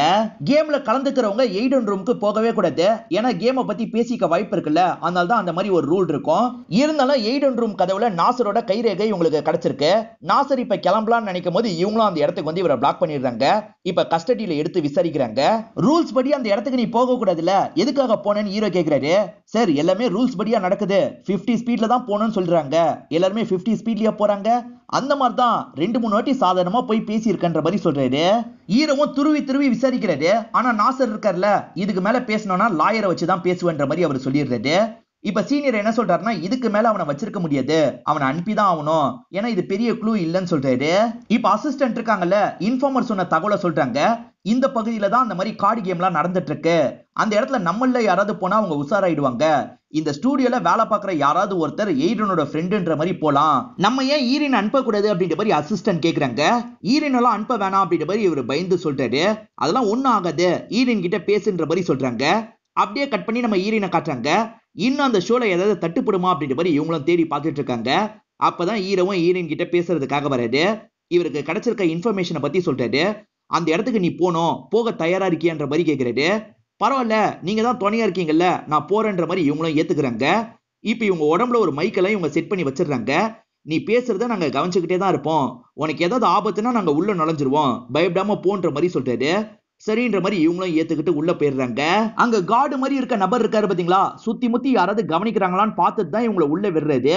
கேம்ல கலந்துக்கிறவங்க எய்டன் ரூமுக்கு போகவே கூடாது. ஏன்னா கேமை பத்தி பேசிக்க வாய்ப்பு இருக்குல்ல, அதனால தான் அந்த மாதிரி ஒரு ரூல் இருக்கும். இருந்தாலும் எய்டன் ரூம் கதவுல நாசரோட கைரேகை இவங்களுக்கு கிடைச்சிருக்கு. நாசர் இப்ப கிளம்பலாம்னு நினைக்கும் போது இவங்களும் அந்த இடத்துக்கு வந்து இவரை பிளாக் பண்ணிடுறாங்க. இப்ப கஸ்டடியில எடுத்து விசாரிக்கிறாங்க. ரூல்ஸ் படி அந்த இடத்துக்கு நீ போக கூடாதுல, எதுக்காக போனேன்னு ஹீரோ கேக்குறாரு. சார் எல்லாமே ரூல்ஸ் படியா நடக்குது, 50 ஸ்பீட்ல தான் போகணும்னு சொல்றாங்க. எல்லாருமே 50 ஸ்பீட்லயா போறாங்க? அந்த மாதிரி தான் 2-3 வாட்டி சாதாரணமா போய் பேசி இருக்கன்ற மாதிரி சொல்றாரு. ஹீரோவும் துருவி துருவி விசாரிக்கிறாரு. ஆனா நாசர் இருக்கார்ல, இதுக்கு மேல பேசணும்னா லாயரை வச்சுதான் பேசுவேன்ற மாதிரி அவர் சொல்லிடுறாரு. இப்ப சீனியர் என்ன சொல்றாருன்னா, இதுக்கு மேல அவனை வச்சிருக்க முடியாது, அவனை அனுப்பிதான் ஆகணும், ஏன்னா இது பெரிய க்ளூ இல்லன்னு சொல்றாரு. இப்ப அசிஸ்டன்ட் இருக்காங்கல்ல, இன்ஃபார்மர் சொன்ன தகவலை சொல்றாங்க. இந்த பகுதியில தான் அந்த மாதிரி கார்டு கேம்லாம் நடந்துட்டு இருக்கு. அந்த இடத்துல நம்மள யாராவது போனா அவங்க உஷாராயிடுவாங்க. இந்த ஸ்டூடியோல வேலை பார்க்குற யாராவது ஒருத்தர் எய்டனோட ஃப்ரெண்டுன்ற மாதிரி போலாம். நம்ம ஏன் ஈரின் அனுப்பக்கூடாது அப்படின்ற மாதிரி அசிஸ்டன்ட் கேக்குறாங்க. ஈரின் எல்லாம் அனுப்ப வேணாம் அப்படின்ற மாதிரி இவர் பயந்து சொல்றாரு. அதெல்லாம் ஒண்ணும் ஆகாது, ஈரின் கிட்ட பேசுன்ற மாதிரி சொல்றாங்க. அப்படியே கட் பண்ணி நம்ம ஈரினை காட்டுறாங்க. இன்னும் அந்த ஷோல ஏதாவது தட்டுப்படுமா அப்படின்ற மாதிரி இவங்களும் தேடி பார்த்துட்டு இருக்காங்க. அப்பதான் ஹீரோவும் ஈரின் கிட்ட பேசுறதுக்காக வராது. இவருக்கு கிடைச்சிருக்க இன்ஃபர்மேஷனை பத்தி சொல்றாரு. அந்த இடத்துக்கு நீ போக தயாரா இருக்கியான்ற மாதிரி கேக்குறாரு. பரவாயில்ல, நீங்க தான் துணையா இருக்கீங்கல்ல, நான் போறேன்ற மாதிரி இவங்களும் ஏத்துக்கிறாங்க. இப்ப இவங்க உடம்புல ஒரு மைக்கெல்லாம் இவங்க செட் பண்ணி வச்சிடுறாங்க. நீ பேசுறத நாங்க கவனிச்சுக்கிட்டே தான் இருப்போம், உனக்கு ஏதாவது ஆபத்துனா நாங்க உள்ள நுழைஞ்சிருவோம், பயப்படாம போன்ற மாதிரி சொல்றாரு. சரின்ற மாதிரி இவங்களும் ஏத்துக்கிட்டு உள்ள போயிடுறாங்க. அங்க கார்டு மாதிரி இருக்க நபர் இருக்காரு பாத்தீங்களா, சுத்தி முத்தி யாராவது கவனிக்கிறாங்களான்னு பார்த்துட்டு தான் இவங்களை உள்ள விடுறது.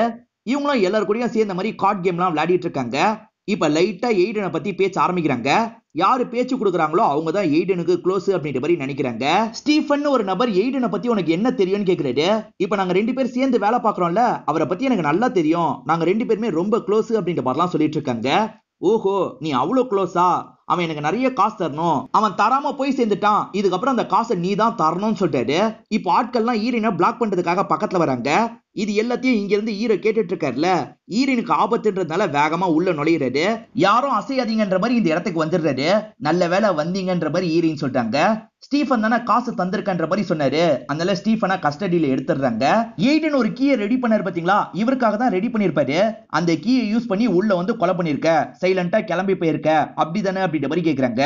இவங்களும் எல்லாரும் கூடயும் சேர்ந்த மாதிரி கார்டு கேம்லாம் விளையாடிட்டு இருக்காங்க. இப்ப லைட்டா எய்டனை பத்தி பேச ஆரம்பிக்கிறாங்க. யாரு பேச்சு கொடுக்குறாங்களோ அவங்க தான் எய்டனுக்கு க்ளோஸ் அப்படின்ற மாதிரி நினைக்கிறாங்க. ஸ்டீஃபன் ஒரு நபர் எய்டனை பத்தி உனக்கு என்ன தெரியும்னு கேக்குறாரு. இப்ப நாங்க 2 பேர் சேர்ந்து வேலை பாக்குறோம்ல, அவரை பத்தி எனக்கு நல்லா தெரியும், நாங்க 2 பேருமே ரொம்ப க்ளோஸ் அப்படின்ற மாதிரிலாம் சொல்லிட்டு இருக்காங்க. ஓஹோ, நீ அவ்வளவு க்ளோஸா? அவன் எனக்கு நிறைய காசு தரணும், அவன் தராம போய் சேர்ந்துட்டான், இதுக்கப்புறம் அந்த காசை நீ தான் தரணும்னு சொல்லிட்டாரு. இப்போ ஆட்கள்லாம் ஈரினை பிளாக் பண்றதுக்காக பக்கத்துல வராங்க. இது எல்லாத்தையும் இங்க இருந்து ஈரோ கேட்டுட்டு இருக்காருல. ஈரினுக்கு ஆபத்துன்றதுனால வேகமா உள்ள நுழையிறாரு. யாரும் அசையாதீங்கன்ற மாதிரி இந்த இடத்துக்கு வந்துடுறாரு. நல்ல வேலை வந்தீங்கன்ற மாதிரி ஈரின்னு சொல்லிட்டாங்க. ஸ்டீஃபன் தானே காசு தந்திருக்கன்ற மாதிரி சொன்னாரு, அதனால ஸ்டீஃபனை கஸ்டடியில எடுத்துடுறாங்க. எய்டன் ஒரு கீயை ரெடி பண்ணாரு பாத்தீங்களா, இவருக்காக தான் ரெடி பண்ணிருப்பாரு. அந்த கீயை யூஸ் பண்ணி உள்ள வந்து கொலை பண்ணிருக்க, சைலண்டா கிளம்பி போயிருக்க, அப்படிதானே அப்படின்ற மாதிரி கேக்குறாங்க.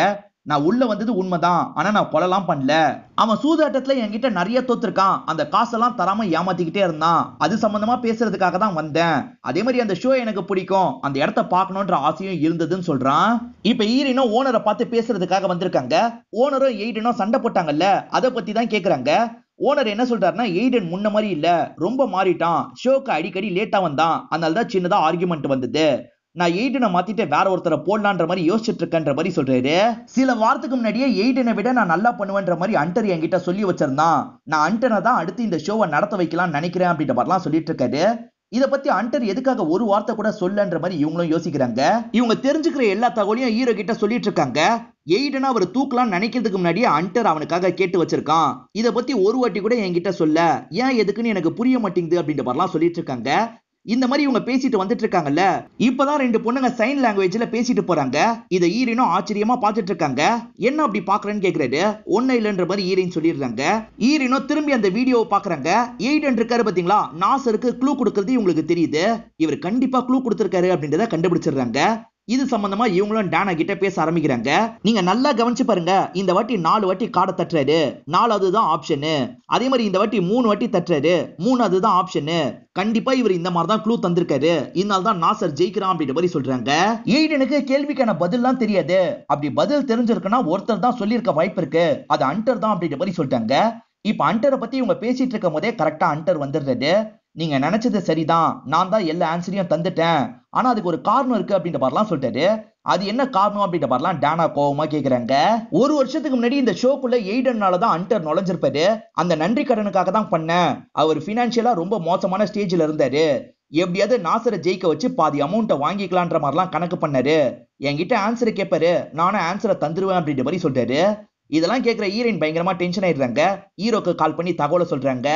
நான் உள்ள வந்தது உண்மைதான், ஆனா நான் கொலைலாம் பண்ணல. அவன் சூதாட்டத்துல என்கிட்ட நிறைய தோத்துருக்கான், அந்த காசெல்லாம் தராம ஏமாத்திக்கிட்டே இருந்தான், அது சம்பந்தமா பேசுறதுக்காக தான் வந்தேன். அதே மாதிரி அந்த ஷோ எனக்கு பிடிக்கும், அந்த இடத்த பார்க்கணும்ன்ற ஆசையும் இருந்ததுன்னு சொல்றான். இப்ப ஈரினும் ஓனரை பார்த்து பேசுறதுக்காக வந்திருக்காங்க. ஓனரும் எய்டனும் சண்டை போட்டாங்கல்ல, அதை பத்தி தான் கேக்குறாங்க. ஓனர் என்ன சொல்றாருன்னா, எய்டன் முன்ன மாதிரி இல்ல, ரொம்ப மாறிட்டான், ஷோக்கு அடிக்கடி லேட்டா வந்தான், அதனால தான் சின்னதா ஆர்குமெண்ட் வந்தது, நான் எய்டனை மாத்திட்டு வேற ஒருத்தரை போடலான்ற மாதிரி யோசிச்சுட்டு இருக்கன்ற மாதிரி சொல்றாரு. சில வாரத்துக்கு முன்னாடியே எய்டனை விட நான் நல்லா பண்ணுவேன்ற மாதிரி அண்டர் என்கிட்ட சொல்லி வச்சிருந்தான், நான் அண்டனை தான் அடுத்து இந்த ஷோவை நடத்த வைக்கலாம் நினைக்கிறேன் அப்படின்ற மாதிரிலாம் சொல்லிட்டு இருக்காரு. இத பத்தி அண்டர் எதுக்காக ஒரு வார்த்தை கூட சொல்லன்ற மாதிரி இவங்களும் யோசிக்கிறாங்க. இவங்க தெரிஞ்சுக்கிற எல்லா தகவலையும் ஹீரோ கிட்ட சொல்லிட்டு இருக்காங்க. எய்டனா அவர் தூக்கலாம் நினைக்கிறதுக்கு முன்னாடியே அண்டர் அவனுக்காக கேட்டு வச்சிருக்கான். இத பத்தி ஒரு வாட்டி கூட என்கிட்ட சொல்ல, ஏன் எதுக்குன்னு எனக்கு புரிய மாட்டேங்குது அப்படின்ற மாதிரிலாம் சொல்லிட்டு இருக்காங்க. இந்த மாதிரி இவங்க பேசிட்டு வந்துட்டு இருக்காங்கல்ல, இப்பதான் 2 பொண்ணுங்க சைன் லாங்குவேஜ்ல பேசிட்டு போறாங்க. இத ஈரினும் ஆச்சரியமா பாத்துட்டு இருக்காங்க. என்ன அப்படி பாக்குறேன்னு கேக்குறாரு. ஒன்னும் இல்லன்ற மாதிரி ஈரின் சொல்லிடுறாங்க. ஈரினும் திரும்பி அந்த வீடியோவை பாக்குறாங்க. எய்டன் இருக்காரு பாத்தீங்களா, நாசருக்கு க்ளூ கொடுக்கறது இவங்களுக்கு தெரியுது. இவர் கண்டிப்பா க்ளூ கொடுத்திருக்காரு அப்படின்றத கண்டுபிடிச்சிடுறாங்க. இது சம்பந்தமா இவங்களும் டானா கிட்ட பேச ஆரம்பிக்கிறாங்க. நீங்க நல்லா கவனிச்சு பாருங்க, இந்த வாட்டி 4 வாட்டி கார்டை தட்டுறாரு, 4வது தான் ஆப்ஷனு. அதே மாதிரி இந்த வாட்டி 3 வாட்டி தட்டுறாரு, 3வது தான் ஆப்ஷனு. கண்டிப்பா இவர் இந்த மாதிரி தான் க்ளூ தந்திருக்காரு, இதனால தான் நாசர் ஜெயிக்கிறான் அப்படின்ற மாதிரி சொல்றாங்க. எய்டனுக்கு கேள்விக்கான பதில்லாம் தெரியாது, அப்படி பதில் தெரிஞ்சிருக்குன்னா ஒருத்தர் தான் சொல்லியிருக்க வாய்ப்பு இருக்கு, அது அண்டர் தான் அப்படின்ற மாதிரி சொல்லிட்டாங்க. இப்ப அண்டரை பத்தி இவங்க பேசிட்டு இருக்கும் போதே கரெக்டா அண்டர் வந்துடுறாரு. நீங்க நினைச்சது சரிதான், நான் தான் எல்லா ஆன்சரையும் தந்துட்டேன், ஆனா அதுக்கு ஒரு காரணம் இருக்கு அப்படின்ற மாதிரிலாம் சொல்லிட்டாரு. அது என்ன காரணம் அப்படின்ற மாதிரிலாம் டானா கோவமா கேக்குறாங்க. 1 வருஷத்துக்கு முன்னாடி இந்த ஷோக்குள்ள எய்டன்னால தான் அண்டர் நுழைஞ்சிருப்பாரு, அந்த நன்றி கடனுக்காக தான் பண்ணேன். அவர் பினான்சியலா ரொம்ப மோசமான ஸ்டேஜ்ல இருந்தாரு, எப்படியாவது நாசரை ஜெயிக்க வச்சு பாதி அமௌண்ட்டை வாங்கிக்கலான்ற மாதிரிலாம் கணக்கு பண்ணாரு. என்கிட்ட ஆன்சரை கேட்பாரு, நானும் ஆன்சரை தந்துருவேன் அப்படின்ற மாதிரி சொல்றாரு. இதெல்லாம் கேட்கிற ஹீரோயின் பயங்கரமா டென்ஷன் ஆயிடுறாங்க. ஹீரோக்கு கால் பண்ணி தகவலை சொல்றாங்க.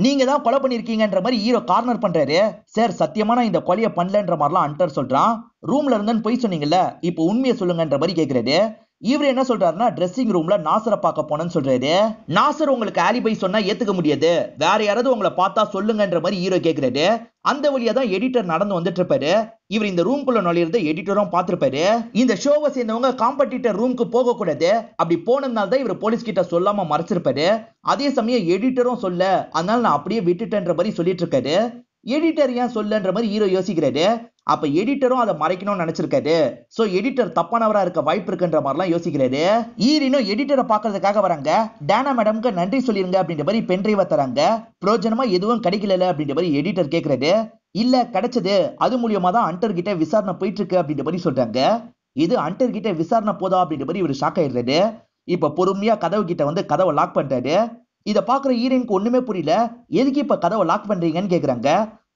நீங்க தான் கொலை பண்ணிருக்கீங்கன்ற மாதிரி ஹீரோ கார்னர் பண்றாரு. சார் சத்தியமா நான் இந்த கொலையை பண்ணலன்ற மாதிரிலாம் அண்டர் சொல்றான். ரூம்ல இருந்தேன்னு போய் சொன்னீங்கல்ல, இப்போ உண்மையை சொல்லுங்கன்ற மாதிரி கேட்கிறாரு. இவர் என்ன சொல்றாருன்னா ட்ரெஸ்ஸிங் ரூம்ல நாசரை பார்க்க போனேன்னு சொல்றாரு. நாசர் உங்களுக்கு ஆலிபை சொன்னா ஏத்துக்க முடியாது, வேற யாராவது உங்களை பார்த்தா சொல்லுங்கன்ற மாதிரி ஹீரோ கேக்குறாரு. அந்த வழியா தான் எடிட்டர் நடந்து வந்துட்டு இருப்பாரு. இவர் இந்த ரூம்குள்ள நுழையிறத எடிட்டரும் பார்த்திருப்பாரு. இந்த ஷோவை சேர்ந்தவங்க காம்படிட்டர் ரூமுக்கு போக கூடாது, அப்படி போனதுனால தான் இவர் போலீஸ் கிட்ட சொல்லாம மறைச்சிருப்பாரு. அதே சமயம் எடிட்டரும் சொல்ல, அதனால நான் அப்படியே விட்டுட்டேன்ற மாதிரி சொல்லிட்டு இருக்காரு. எடிட்டர் ஏன் சொல்லன்ற மாதிரி ஹீரோ யோசிக்கிறாரு. அப்ப எடிட்டரும் அதை மறைக்கணும்னு நினைச்சிருக்காரு. சோ எடிட்டர் தப்பானவரா இருக்க வாய்ப்பு இருக்குன்ற மாதிரிலாம் யோசிக்கிறாரு. ஈரினும் எடிட்டரை பாக்குறதுக்காக வராங்க. டேனா மேடம்க்கு நன்றி சொல்லிருங்க அப்படின்ற மாதிரி பென்ட்ரைவ தராங்க. பிரயோஜனமா எதுவும் கிடைக்கல அப்படின்ற மாதிரி எடிட்டர் கேக்குறாரு. இல்ல கிடைச்சது, அது மூலியமா தான் ஹண்டர் கிட்ட விசாரணை போயிட்டு இருக்கு அப்படின்ற மாதிரி சொல்றாங்க. இது ஹண்டர் கிட்ட விசாரணை போதா அப்படின்ற மாதிரி இவர் ஷாக் ஆயிடுறாரு. இப்ப பொறுமையா கதவு கிட்ட வந்து கதவை லாக் பண்றாரு. இத பாக்குற ஹீரோயினுக்கு ஒண்ணுமே புரியல. எதுக்கு இப்ப கதவை லாக் பண்றீங்கன்னு கேக்குறாங்க.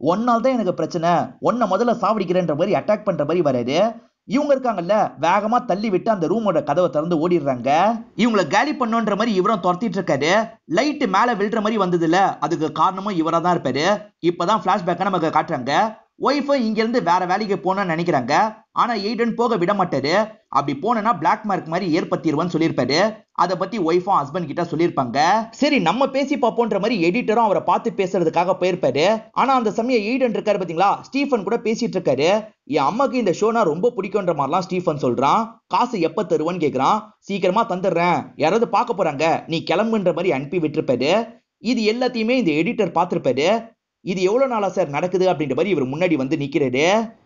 ஒன்னால தான் எனக்கு பிரச்சனை, ஒன்ன முதல்ல சாவடிக்கிறேன்ற மாதிரி அட்டாக் பண்ற மாதிரி வராது. இவங்க இருக்காங்கல்ல, வேகமா தள்ளி விட்டு அந்த ரூமோட கதவை திறந்து ஓடிடுறாங்க. இவங்களை காலி பண்ணுன்ற மாதிரி இவரும் துரத்திட்டு இருக்காரு. லைட் மேல விழுற மாதிரி வந்தது இல்ல, அதுக்கு காரணமும் இவரா தான் இருப்பாரு. இப்பதான் பிளாஷ்பேக்கா நமக்கு காட்டுறாங்க. ஒய்ஃபை இங்க இருந்து வேற வேலைக்கு போனோம்னு நினைக்கிறாங்க. ஆனா எய்டன் போக விட மாட்டாரு. அப்படி போனா பிளாக் மார்க் மாதிரி ஏற்படுத்திடுவான்னு சொல்லியிருப்பாரு. அதை பத்தி ஒய்ஃபும் ஹஸ்பண்ட் கிட்ட சொல்லியிருப்பாங்க. சரி நம்ம பேசி பார்ப்போன்ற மாதிரி எடிட்டரும் அவரை பார்த்து பேசுறதுக்காக போயிருப்பாரு. ஆனா அந்த சமயம் எய்டன் இருக்காரு பாத்தீங்களா, ஸ்டீஃபன் கூட பேசிட்டு இருக்காரு. என் அம்மாக்கு இந்த ஷோனா ரொம்ப பிடிக்கும்ன்ற மாதிரிலாம் ஸ்டீஃபன் சொல்றான். காசு எப்ப தருவன்னு கேக்குறான். சீக்கிரமா தந்துடுறேன், யாராவது பார்க்க போறாங்க, நீ கிளம்புன்ற மாதிரி அனுப்பி விட்டுருப்பாரு. இது எல்லாத்தையுமே இந்த எடிட்டர் பார்த்திருப்பாரு. இது எவ்வளவு நாளா சார் நடக்குது அப்படின்ற மாதிரி இவர் முன்னாடி வந்து நிக்கிறாரு.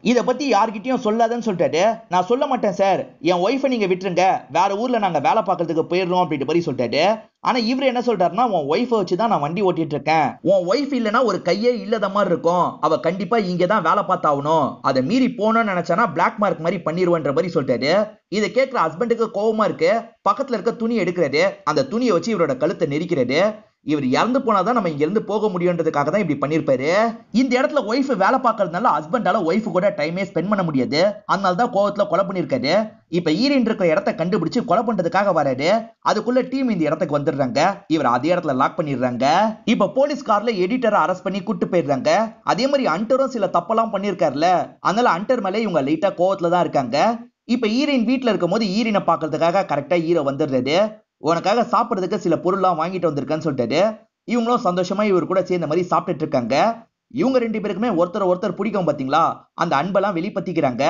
இத பத்தி யார்கிட்டயும் சொல்லாதன்னு சொல்லிட்டாரு. நான் சொல்ல மாட்டேன் சார், என் ஒய்ஃபை நீங்க விட்டுருங்க, வேற ஊர்ல நாங்க வேலை பார்க்கறதுக்கு போயிடுறோம் அப்படின்ற மாதிரி சொல்லிட்டாரு. ஆனா இவர் என்ன சொல்றாருன்னா, உன் ஒய்ஃபை வச்சுதான் நான் வண்டி ஓட்டிட்டு இருக்கேன், உன் ஒய்ஃப் இல்லைன்னா ஒரு கையே இல்லாத மாதிரி இருக்கும், அவ கண்டிப்பா இங்க தான் வேலை பார்த்தாகணும், அதை மீறி போனோம்னு நினைச்சானா பிளாக் மார்க் மாதிரி பண்ணிடுவேன்ற மாதிரி சொல்லிட்டாரு. இதை கேட்கிற ஹஸ்பண்டுக்கு கோவமா இருக்கு. பக்கத்துல இருக்க துணி எடுக்கிறாரு. அந்த துணியை வச்சு இவரோட கழுத்தை நெரிக்கிறாரு. இவர் இறந்து போனாதான் நம்ம இங்க இருந்து போக முடியும்ன்றதுக்காக தான் இப்படி பண்ணிருப்பாரு. இந்த இடத்துல ஒய்ஃப் வேலை பார்க்கறதுனால ஹஸ்பண்டால ஒய்ஃப் கூட டைமே ஸ்பெண்ட் பண்ண முடியாது. அதனால தான் கோவத்துல கொலை பண்ணிருக்காரு. இப்ப ஈரின் இருக்கிற இடத்தை கண்டுபிடிச்சு கொலை பண்றதுக்காக வராரு. அதுக்குள்ள டீம் இந்த இடத்துக்கு வந்துடுறாங்க. இவர் அதே இடத்துல லாக் பண்ணிடுறாங்க. இப்ப போலீஸ் கார்ல எடிட்டரை அரெஸ்ட் பண்ணி கூட்டு போயிடுறாங்க. அதே மாதிரி ஹண்டரும் சில தப்பெல்லாம் பண்ணிருக்காருல, அதனால ஹண்டர் மேலே இவங்க லைட்டா கோவத்துல தான் இருக்காங்க. இப்ப ஈரின் வீட்டுல இருக்கும் போது ஈரினை பாக்குறதுக்காக கரெக்டா ஹீரோ வந்துடுறாரு. உனக்காக சாப்பிடுறதுக்கு சில பொருள்லாம் வாங்கிட்டு வந்திருக்கேன்னு சொல்லிட்டாரு. இவங்களும் சந்தோஷமா இவர் கூட சேர்ந்த மாதிரி சாப்பிட்டுட்டு இருக்காங்க. இவங்க ரெண்டு பேருக்குமே ஒருத்தர் பிடிக்கும் பாத்தீங்களா, அந்த அன்பெல்லாம் வெளிப்படுத்திக்கிறாங்க.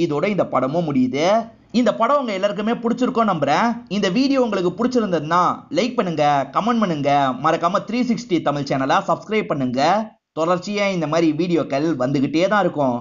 இதோட இந்த படமும் முடியுது. இந்த படம் உங்க எல்லாருக்குமே பிடிச்சிருக்கும் நம்புறேன். இந்த வீடியோ உங்களுக்கு பிடிச்சிருந்ததுன்னா லைக் பண்ணுங்க, கமெண்ட் பண்ணுங்க, மறக்காம 360 தமிழ் சேனலை சப்ஸ்கிரைப் பண்ணுங்க. தொடர்ச்சியா இந்த மாதிரி வீடியோக்கள் வந்துகிட்டே தான் இருக்கும்.